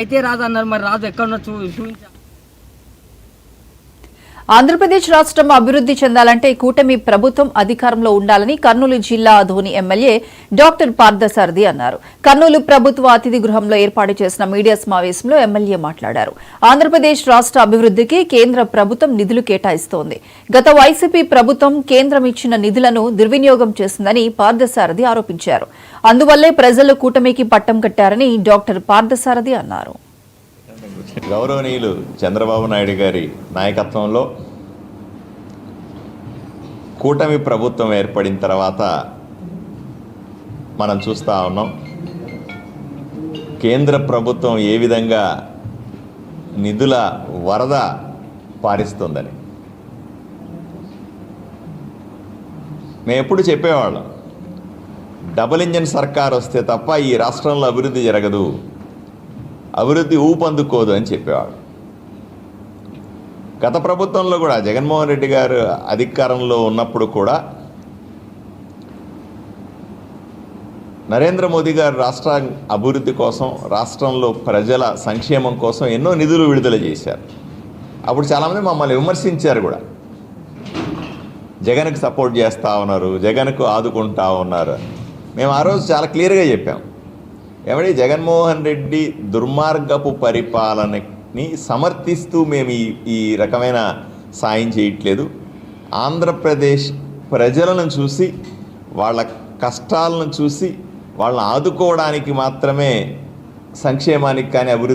అయితే రాదన్నారు, మరి రాదు ఎక్కడున్నా చూపించా. ఆంధ్రప్రదేశ్ రాష్ట్రం అభివృద్ధి చెందాలంటే కూటమి ప్రభుత్వం అధికారంలో ఉండాలని కర్నూలు జిల్లా ధోని ఎమ్మెల్యే డాక్టర్ పార్థసారథి అన్నారు. కర్నూలు ప్రభుత్వ అతిథి గృహంలో ఏర్పాటు చేసిన మీడియా సమావేశంలో ఎమ్మెల్యే మాట్లాడారు. ఆంధ్రప్రదేశ్ రాష్ట్ర అభివృద్ధికి కేంద్ర ప్రభుత్వం నిధులు కేటాయిస్తోంది. గత వైసీపీ ప్రభుత్వం కేంద్రం ఇచ్చిన నిధులను దుర్వినియోగం చేసిందని పార్థసారథి ఆరోపించారు. అందువల్లే ప్రజలు కూటమికి పట్టం కట్టారని డాక్టర్ పార్థసారథి అన్నారు. గౌరవనీయులు చంద్రబాబు నాయుడు గారి నాయకత్వంలో కూటమి ప్రభుత్వం ఏర్పడిన తర్వాత మనం చూస్తూ ఉన్నాం కేంద్ర ప్రభుత్వం ఏ విధంగా నిధుల వరద పారిస్తుందని. మేము ఎప్పుడు చెప్పేవాళ్ళం, డబుల్ ఇంజన్ సర్కార్ వస్తే తప్ప ఈ రాష్ట్రంలో అభివృద్ధి జరగదు, అభివృద్ధి ఊపందుకోదు అని చెప్పేవాడు. గత ప్రభుత్వంలో కూడా జగన్మోహన్ రెడ్డి గారు అధికారంలో ఉన్నప్పుడు కూడా నరేంద్ర మోదీ గారు రాష్ట్ర అభివృద్ధి కోసం, రాష్ట్రంలో ప్రజల సంక్షేమం కోసం ఎన్నో నిధులు విడుదల చేశారు. అప్పుడు చాలామంది మమ్మల్ని విమర్శించారు కూడా, జగన్కి సపోర్ట్ చేస్తూ ఉన్నారు, జగన్కు ఆదుకుంటా ఉన్నారు. మేము ఆ రోజు చాలా క్లియర్గా చెప్పాం, ఏమంటే జగన్మోహన్ రెడ్డి దుర్మార్గపు పరిపాలనని సమర్థిస్తూ మేము ఈ రకమైన సాయం చేయట్లేదు. ఆంధ్రప్రదేశ్ ప్రజలను చూసి, వాళ్ళ కష్టాలను చూసి వాళ్ళని ఆదుకోవడానికి మాత్రమే, సంక్షేమానికి కానీ అభివృద్ధి